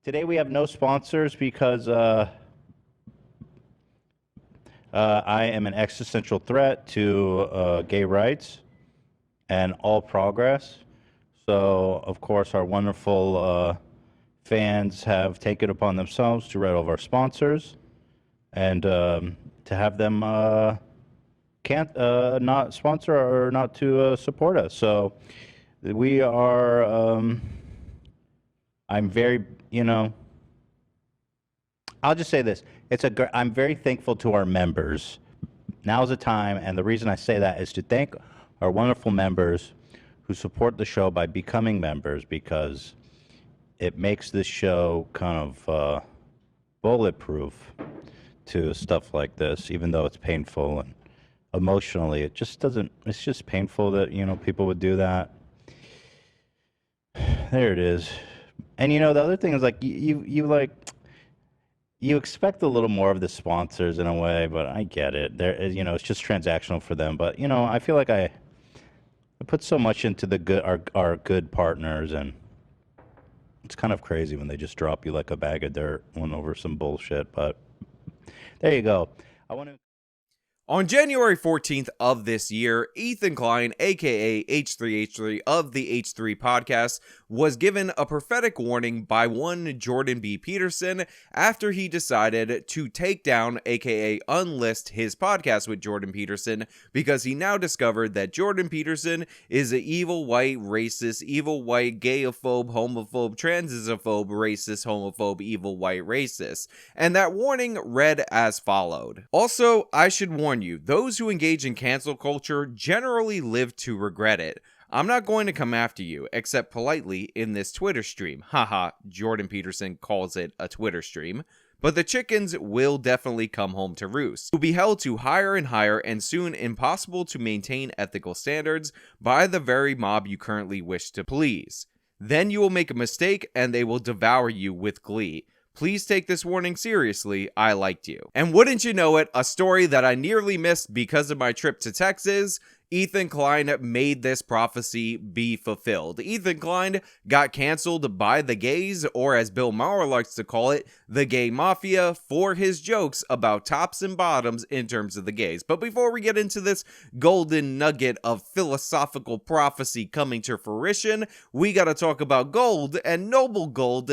Today we have no sponsors because I am an existential threat to gay rights and all progress. So, of course, our wonderful fans have taken upon themselves to write all of our sponsors and to have them can't not sponsor or not to support us. So we are. I'm very, I'll just say this: I'm very thankful to our members. Now's the time, and the reason I say that is to thank our wonderful members who support the show by becoming members, because it makes this show kind of bulletproof to stuff like this, even though it's painful and emotionally it just doesn't, it's just painful that people would do that. There it is. And the other thing is, like, you expect a little more of the sponsors in a way, but I get it. There is, it's just transactional for them. But I feel like I put so much into the good, our good partners, and it's kind of crazy when they just drop you like a bag of dirt one over some bullshit. But there you go. I want to. On January 14th of this year, Ethan Klein, aka H3H3 of the H3 podcast, was given a prophetic warning by one Jordan B. Peterson after he decided to take down, aka unlist, his podcast with Jordan Peterson, because he now discovered that Jordan Peterson is an evil white racist, evil white gayophobe, homophobe, transisophobe, racist, homophobe, evil white racist. And that warning read as followed. Also, I should warn you, those who engage in cancel culture generally live to regret it. I'm not going to come after you, except politely in this Twitter stream. Haha, Jordan Peterson calls it a Twitter stream. But the chickens will definitely come home to roost. Will be held to higher and higher and soon impossible to maintain ethical standards by the very mob you currently wish to please. Then you will make a mistake and they will devour you with glee. Please take this warning seriously, I liked you. And wouldn't you know it, a story that I nearly missed because of my trip to Texas, Ethan Klein made this prophecy be fulfilled. Ethan Klein got canceled by the gays, or as Bill Maher likes to call it, the gay mafia, for his jokes about tops and bottoms in terms of the gays. But before we get into this golden nugget of philosophical prophecy coming to fruition, we gotta talk about gold and noble gold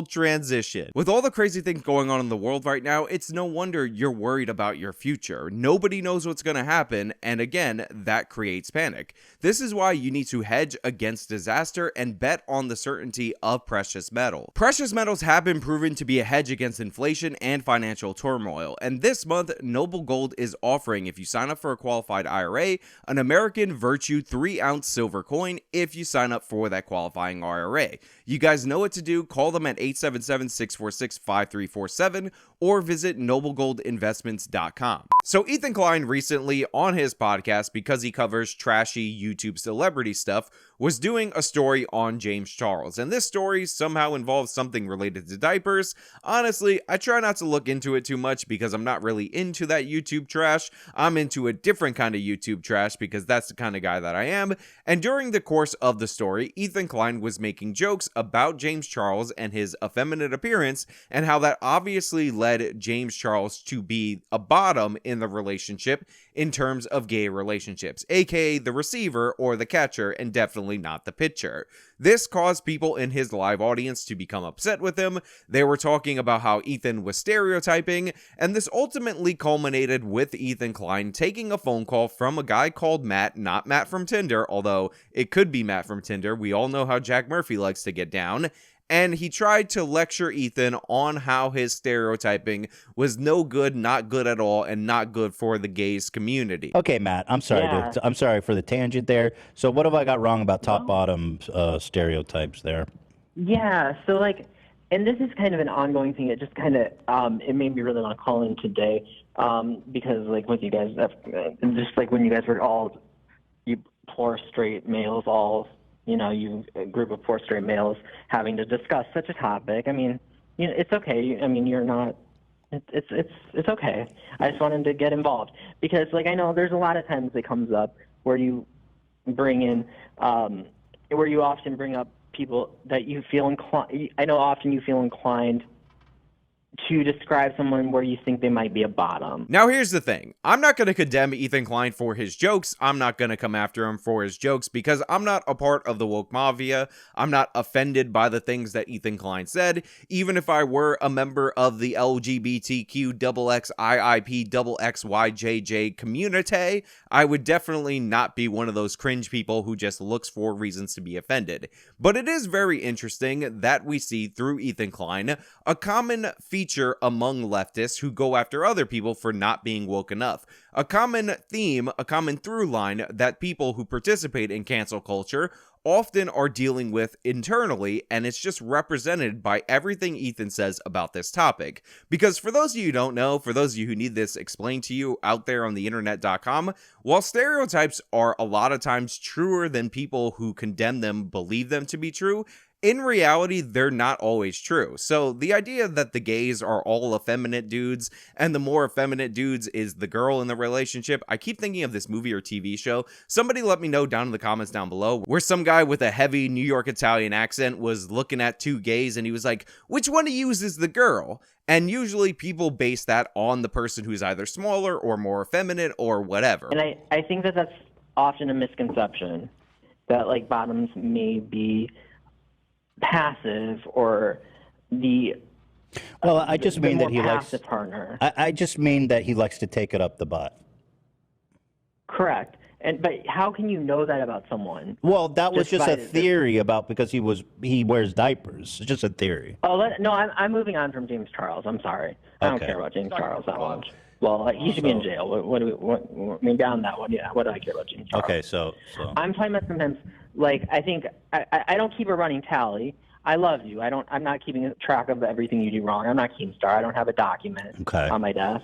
transition. With all the crazy things going on in the world right now, it's no wonder you're worried about your future. Nobody knows what's gonna happen, and again, that creates panic. This is why you need to hedge against disaster and bet on the certainty of precious metal. Precious metals have been proven to be a hedge against inflation and financial turmoil, and this month, Noble Gold is offering, if you sign up for a qualified IRA, an American Virtue 3-ounce silver coin if you sign up for that qualifying IRA. You guys know what to do. Call them at 877-646-5347 or visit noblegoldinvestments.com. So Ethan Klein recently on his podcast, because he covers trashy YouTube celebrity stuff, was doing a story on James Charles, and this story somehow involves something related to diapers. Honestly, I try not to look into it too much because I'm not really into that YouTube trash. I'm into a different kind of YouTube trash because that's the kind of guy that I am. And during the course of the story, Ethan Klein was making jokes about James Charles and his effeminate appearance, and how that obviously led James Charles to be a bottom in the relationship in terms of gay relationships, aka the receiver or the catcher, and definitely not the pitcher. This caused people in his live audience to become upset with him. They were talking about how Ethan was stereotyping, and this ultimately culminated with Ethan Klein taking a phone call from a guy called Matt, not Matt from Tinder, although it could be Matt from Tinder. We all know how Jack Murphy likes to get down. And he tried to lecture Ethan on how his stereotyping was no good, not good at all, and not good for the gays community. Okay, Matt, I'm sorry, dude. I'm sorry for the tangent there. So what have I got wrong about top-bottom stereotypes there? Yeah, so like, and this is kind of an ongoing thing. It just kind of, it made me really want to call in today because like with you guys, just like when you guys were all, you poor straight males all, you a group of poor straight males having to discuss such a topic. I mean, it's okay. I mean, you're not. It's okay. I just wanted to get involved because, like, I know there's a lot of times it comes up where you bring in, where you often bring up people that you feel inclined. I know often you feel inclined to describe someone where you think they might be a bottom. Now, here's the thing. I'm not going to condemn Ethan Klein for his jokes. I'm not going to come after him for his jokes because I'm not a part of the woke mafia. I'm not offended by the things that Ethan Klein said. Even if I were a member of the LGBTQXXIIPXXYJJ community, I would definitely not be one of those cringe people who just looks for reasons to be offended. But it is very interesting that we see through Ethan Klein a common feature among leftists who go after other people for not being woke enough. A common theme, a common through line that people who participate in cancel culture often are dealing with internally, and it's just represented by everything Ethan says about this topic. Because for those of you who don't know, for those of you who need this explained to you out there on the internet.com, while stereotypes are a lot of times truer than people who condemn them believe them to be true, in reality, they're not always true. So the idea that the gays are all effeminate dudes, and the more effeminate dudes is the girl in the relationship, I keep thinking of this movie or TV show. Somebody let me know down in the comments down below, where some guy with a heavy New York Italian accent was looking at two gays, and he was like, which one of you is the girl? And usually people base that on the person who's either smaller or more effeminate or whatever. And I think that that's often a misconception, that like bottoms may be passive or the I just mean that he likes partner. I just mean that he likes to take it up the butt. Correct. But how can you know that about someone? Well, that was just a theory about because he wears diapers. It's just a theory. No, I'm moving on from James Charles. I'm sorry. I don't care about James Charles that much. Well, he should be in jail. What I mean, beyond that one, yeah. What do I care about James Charles? Okay, so I'm talking about sometimes. Like, I think I don't keep a running tally. I love you. I'm not keeping track of everything you do wrong. I'm not Keemstar. I don't have a document on my desk.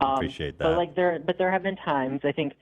Appreciate that. But there have been times. I think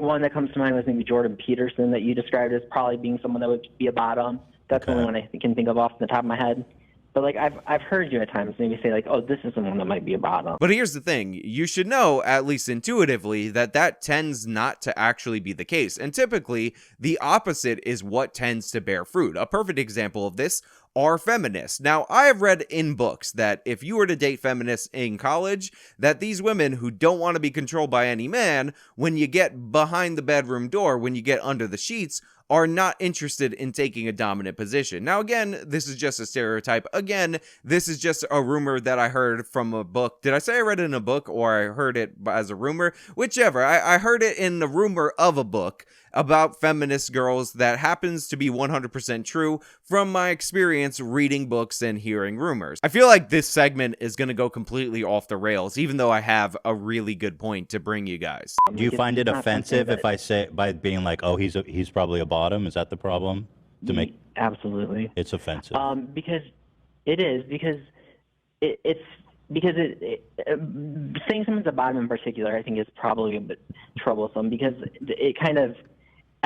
one that comes to mind was maybe Jordan Peterson, that you described as probably being someone that would be a bottom. That's the only one I can think of off the top of my head. But like I've heard you at times maybe say like, oh, this is someone that might be a bottom. But here's the thing. You should know, at least intuitively, that tends not to actually be the case. And typically, the opposite is what tends to bear fruit. A perfect example of this are feminists. Now, I have read in books that if you were to date feminists in college, that these women who don't want to be controlled by any man, when you get behind the bedroom door, when you get under the sheets, are not interested in taking a dominant position. Now, again, this is just a stereotype. Again, this is just a rumor that I heard from a book. Did I say I read it in a book or I heard it as a rumor? Whichever. I heard it in the rumor of a book about feminist girls that happens to be 100% true from my experience reading books and hearing rumors. I feel like this segment is going to go completely off the rails, even though I have a really good point to bring you guys. Do you find it offensive if I say, by being like, oh, he's probably a bottom? Is that the problem? Absolutely. It's offensive. Because it is, because saying someone's a bottom in particular, I think, is probably a bit troublesome, because it kind of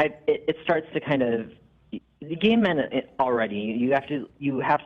it starts to kind of, the gay men already, you have to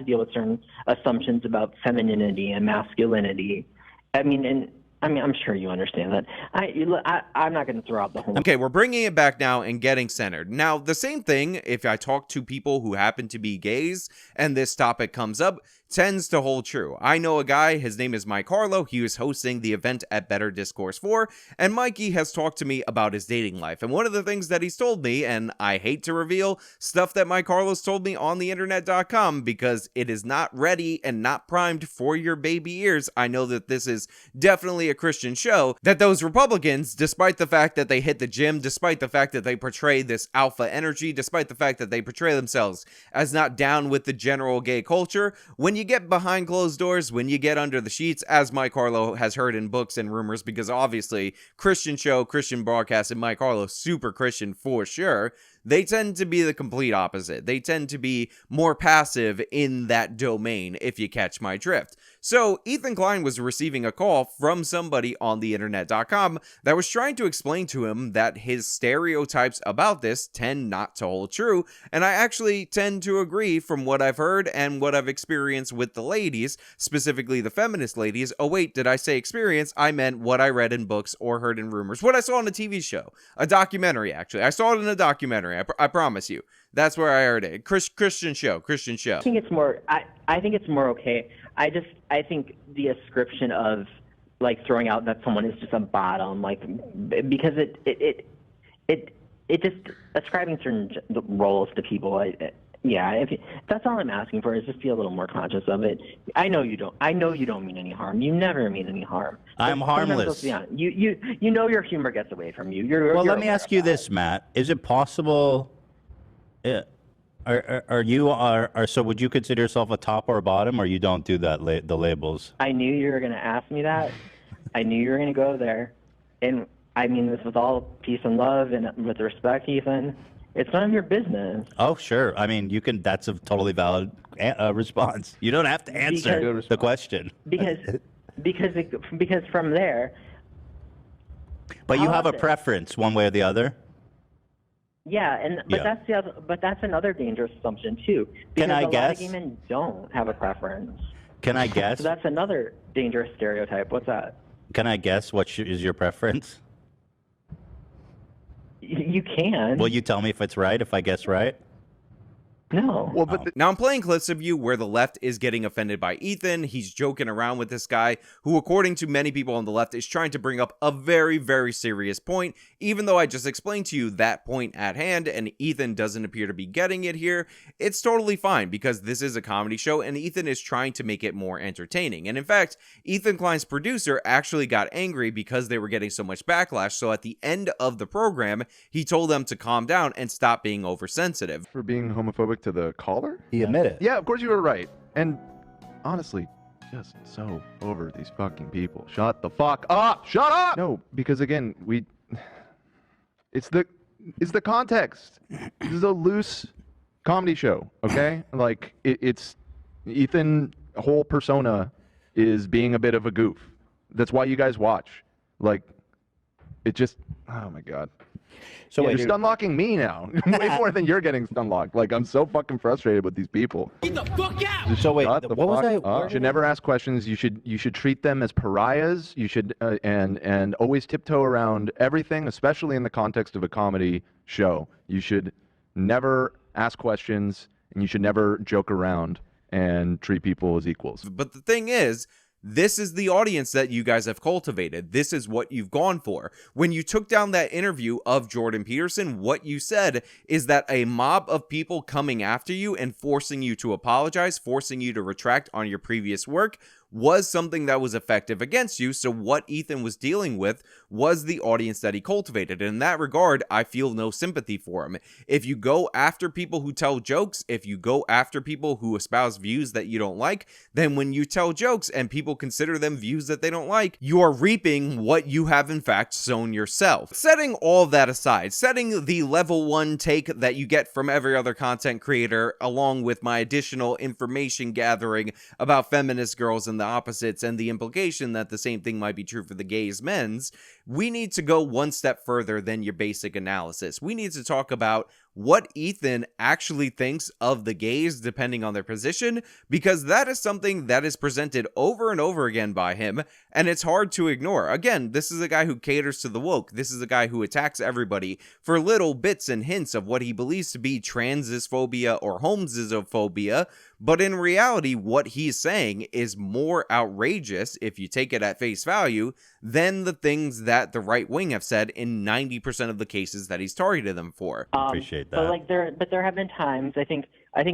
deal with certain assumptions about femininity and masculinity. I'm sure you understand that. I'm not going to throw out the whole. Okay, we're bringing it back now and getting centered. Now, the same thing, if I talk to people who happen to be gays and this topic comes up, tends to hold true. I know a guy, his name is Mike Harlow. He was hosting the event at Better Discourse 4, and Mikey has talked to me about his dating life. And one of the things that he's told me, and I hate to reveal stuff that Mike Harlow's told me on the internet.com because it is not ready and not primed for your baby ears. I know that this is definitely a Christian show, that those Republicans, despite the fact that they hit the gym, despite the fact that they portray this alpha energy, despite the fact that they portray themselves as not down with the general gay culture, when you get behind closed doors, when you get under the sheets, as Mike Harlow has heard in books and rumors, because obviously Christian show, Christian broadcast, and Mike Harlow, super Christian for sure, they tend to be the complete opposite. They tend to be more passive in that domain, if you catch my drift. So Ethan Klein was receiving a call from somebody on the internet.com that was trying to explain to him that his stereotypes about this tend not to hold true, and I actually tend to agree from what I've heard and what I've experienced with the ladies, specifically the feminist ladies. Oh wait, did I say experience? I meant what I read in books or heard in rumors, what I saw on a TV show, a documentary actually. I saw it in a documentary. Mary. I promise you. That's where I heard it. Christian show. I think it's more. I think it's more okay. I think the ascription of like throwing out that someone is just a bottom, like because it just ascribing certain roles to people. That's all I'm asking for is just be a little more conscious of it. I know you don't mean any harm. You never mean any harm. I'm harmless. You know your humor gets away from you. Well, let me ask you this, Matt. Is it possible? So would you consider yourself a top or a bottom, or you don't do that the labels? I knew you were going to ask me that. I knew you were going to go there, and I mean this with all peace and love and with respect, Ethan. It's none of your business. Oh, sure. I mean, you can. That's a totally valid response. You don't have to answer the question. Because from there. But you have a preference, one way or the other. Yeah, but that's another dangerous assumption too. Because Can I a guess? lot of gay men don't have a preference. Can I guess? So that's another dangerous stereotype. What's that? Can I guess what is your preference? You can. Will you tell me if it's right, if I guess right? No. Well, but now I'm playing clips of you where the left is getting offended by Ethan. He's joking around with this guy who, according to many people on the left, is trying to bring up a very, very serious point, even though I just explained to you that point at hand and Ethan doesn't appear to be getting it here. It's totally fine because this is a comedy show and Ethan is trying to make it more entertaining. And in fact, Ethan Klein's producer actually got angry because they were getting so much backlash. So at the end of the program, he told them to calm down and stop being oversensitive. For being homophobic to the caller? He admitted. Yeah, of course you were right. And honestly, just so over these fucking people. Shut the fuck up! Shut up! No, because again, it's the context. This is a loose comedy show, okay? Like it's Ethan whole persona is being a bit of a goof. That's why you guys watch. Like it just oh my god. So You're stunlocking me now, way more than you're getting stunlocked. Like I'm so fucking frustrated with these people. Get the fuck out! So wait, Shut the what was fuck I? up. You should never ask questions. You should treat them as pariahs. You should and always tiptoe around everything, especially in the context of a comedy show. You should never ask questions, and you should never joke around and treat people as equals. But the thing is, this is the audience that you guys have cultivated. This is what you've gone for. When you took down that interview of Jordan Peterson, what you said is that a mob of people coming after you and forcing you to apologize, forcing you to retract on your previous work was something that was effective against you. So what Ethan was dealing with was the audience that he cultivated. And in that regard, I feel no sympathy for him. If you go after people who tell jokes, if you go after people who espouse views that you don't like, then when you tell jokes and people consider them views that they don't like, you are reaping what you have in fact sown yourself. Setting all of that aside, setting the level 1 take that you get from every other content creator, along with my additional information gathering about feminist girls and the opposites and the implication that the same thing might be true for the gays men's, we need to go one step further than your basic analysis. We need to talk about what Ethan actually thinks of the gays depending on their position, because that is something that is presented over and over again by him, and it's hard to ignore. Again, this is a guy who caters to the woke. This is a guy who attacks everybody for little bits and hints of what he believes to be transphobia or homophobia, but in reality, what he's saying is more outrageous, if you take it at face value, than the things that the right wing have said in 90% of the cases that he's targeted them for. Appreciate that. But there have been times. I think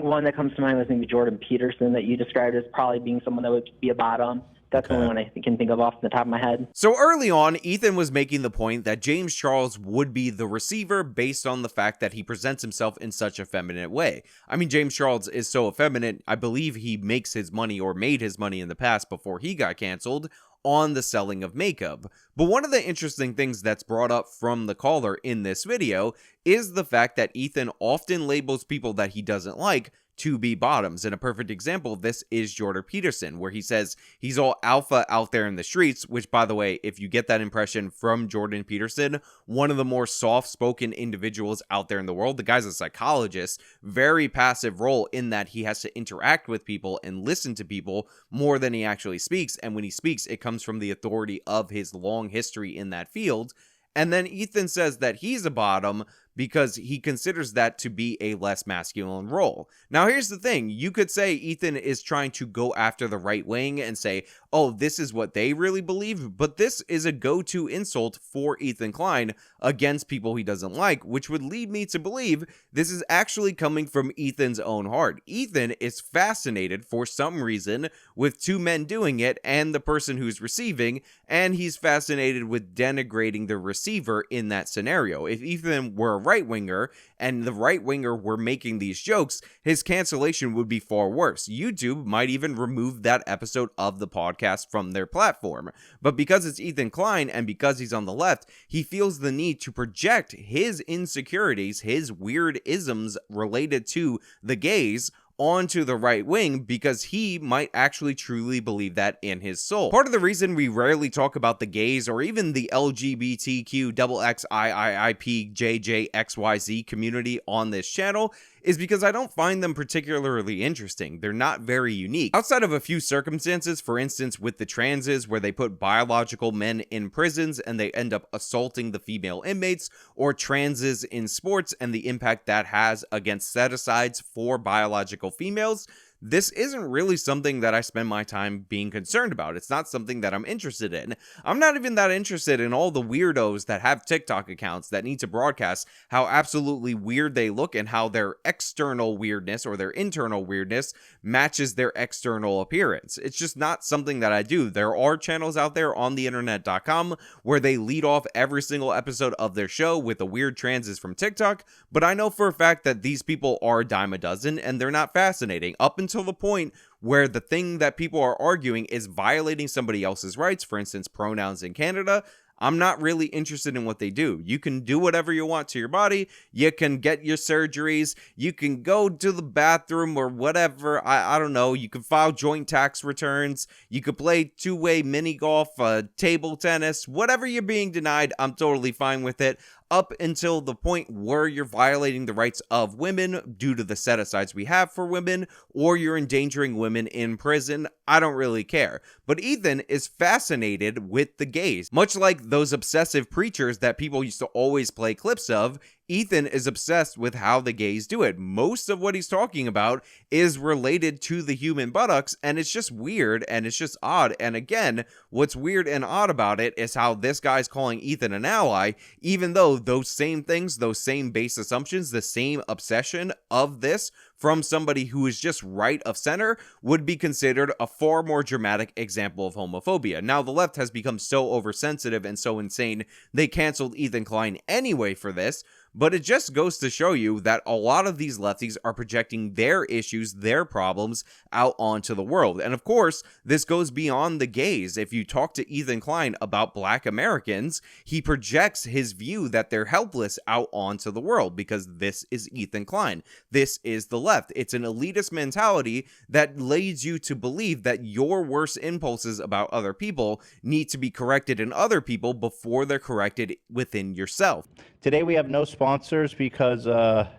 one that comes to mind was maybe Jordan Peterson that you described as probably being someone that would be a bottom. That's the only one I can think of off the top of my head. So early on, Ethan was making the point that James Charles would be the receiver based on the fact that he presents himself in such a feminine way. I mean, James Charles is so effeminate, I believe he makes his money or made his money in the past before he got canceled on the selling of makeup. But one of the interesting things that's brought up from the caller in this video is the fact that Ethan often labels people that he doesn't like to be bottoms. And a perfect example of this is Jordan Peterson, where he says he's all alpha out there in the streets, which, by the way, if you get that impression from Jordan Peterson, one of the more soft-spoken individuals out there in the world, the guy's a psychologist, very passive role in that he has to interact with people and listen to people more than he actually speaks. And when he speaks, it comes from the authority of his long history in that field. And then Ethan says that he's a bottom because he considers that to be a less masculine role. Now, here's the thing. You could say Ethan is trying to go after the right wing and say, oh, this is what they really believe, but this is a go-to insult for Ethan Klein against people he doesn't like, which would lead me to believe this is actually coming from Ethan's own heart. Ethan is fascinated for some reason with two men doing it and the person who's receiving, and he's fascinated with denigrating the receiver in that scenario. If Ethan were a right-winger and the right-winger were making these jokes, his cancellation would be far worse. YouTube might even remove that episode of the podcast from their platform. But because it's Ethan Klein and because he's on the left, he feels the need to project his insecurities, his weird isms related to the gays onto the right wing because he might actually truly believe that in his soul. Part of the reason we rarely talk about the gays or even the LGBTQXXIIPJJXYZ community on this channel is because I don't find them particularly interesting. They're not very unique. Outside of a few circumstances, for instance with the transes where they put biological men in prisons and they end up assaulting the female inmates, or transes in sports and the impact that has against set-asides for biological females, this isn't really something that I spend my time being concerned about. It's not something that I'm interested in. I'm not even that interested in all the weirdos that have TikTok accounts that need to broadcast how absolutely weird they look and how their external weirdness or their internal weirdness matches their external appearance. It's just not something that I do. There are channels out there on the internet.com where they lead off every single episode of their show with the weird transes from TikTok, but I know for a fact that these people are a dime a dozen and they're not fascinating up until the point where the thing that people are arguing is violating somebody else's rights, for instance, pronouns in Canada. I'm not really interested in what they do. You can do whatever you want to your body. You can get your surgeries. You can go to the bathroom or whatever. I don't know. You can file joint tax returns. You could play two-way mini golf, table tennis, whatever you're being denied. I'm totally fine with it. Up until the point where you're violating the rights of women due to the set-asides we have for women, or you're endangering women in prison, I don't really care. But Ethan is fascinated with the gays. Much like those obsessive preachers that people used to always play clips of, Ethan is obsessed with how the gays do it. Most of what he's talking about is related to the human buttocks, and it's just weird, and it's just odd. And again, what's weird and odd about it is how this guy's calling Ethan an ally, even though those same things, those same base assumptions, the same obsession of this from somebody who is just right of center would be considered a far more dramatic example of homophobia. Now, the left has become so oversensitive and so insane, they canceled Ethan Klein anyway for this, but it just goes to show you that a lot of these lefties are projecting their issues, their problems out onto the world. And of course, this goes beyond the gays. If you talk to Ethan Klein about Black Americans, he projects his view that they're helpless out onto the world because this is Ethan Klein. This is the left. It's an elitist mentality that leads you to believe that your worst impulses about other people need to be corrected in other people before they're corrected within yourself. Today we have no sponsors because I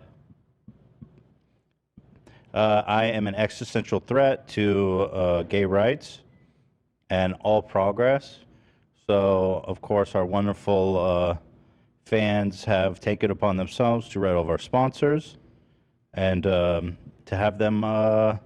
am an existential threat to gay rights and all progress. So, of course, our wonderful fans have taken upon themselves to write all of our sponsors and to have them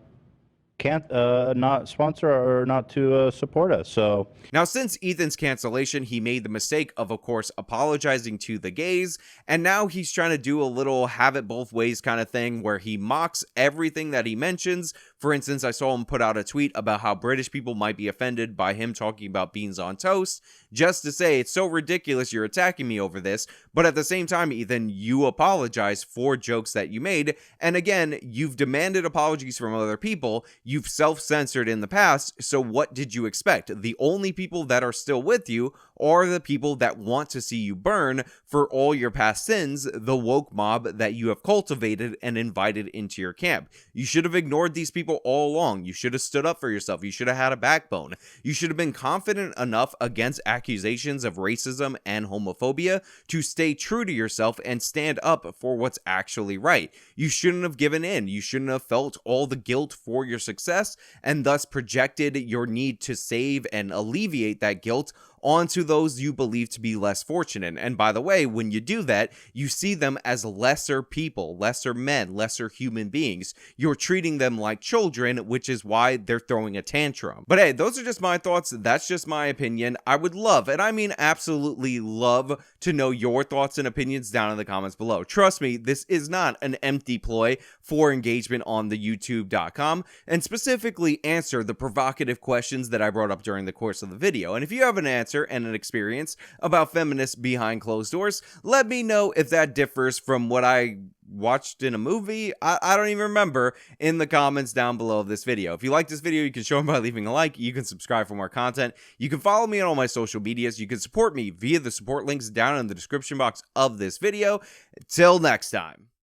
can't not sponsor or not to support us. So now, since Ethan's cancellation, he made the mistake of course, apologizing to the gays, and now he's trying to do a little have it both ways kind of thing where he mocks everything that he mentions. For instance, I saw him put out a tweet about how British people might be offended by him talking about beans on toast, just to say it's so ridiculous you're attacking me over this, but at the same time, Ethan, you apologize for jokes that you made, and again, you've demanded apologies from other people, you've self-censored in the past, so what did you expect? The only people that are still with you are the people that want to see you burn for all your past sins, the woke mob that you have cultivated and invited into your camp. You should have ignored these people all along. You should have stood up for yourself. You should have had a backbone. You should have been confident enough against accusations of racism and homophobia to stay true to yourself and stand up for what's actually right. You shouldn't have given in. You shouldn't have felt all the guilt for your success and thus projected your need to save and alleviate that guilt onto those you believe to be less fortunate. And by the way, when you do that, you see them as lesser people, lesser men, lesser human beings. You're treating them like children, which is why they're throwing a tantrum. But hey, those are just my thoughts. That's just my opinion. I would love, and I mean absolutely love, to know your thoughts and opinions down in the comments below. Trust me, this is not an empty ploy for engagement on the youtube.com, and specifically answer the provocative questions that I brought up during the course of the video. And if you have an answer and an experience about feminists behind closed doors, let me know if that differs from what I watched in a movie. I don't even remember, in the comments down below of this video. If you like this video, you can show me by leaving a like. You can subscribe for more content. You can follow me on all my social medias. You can support me via the support links down in the description box of this video. Till next time.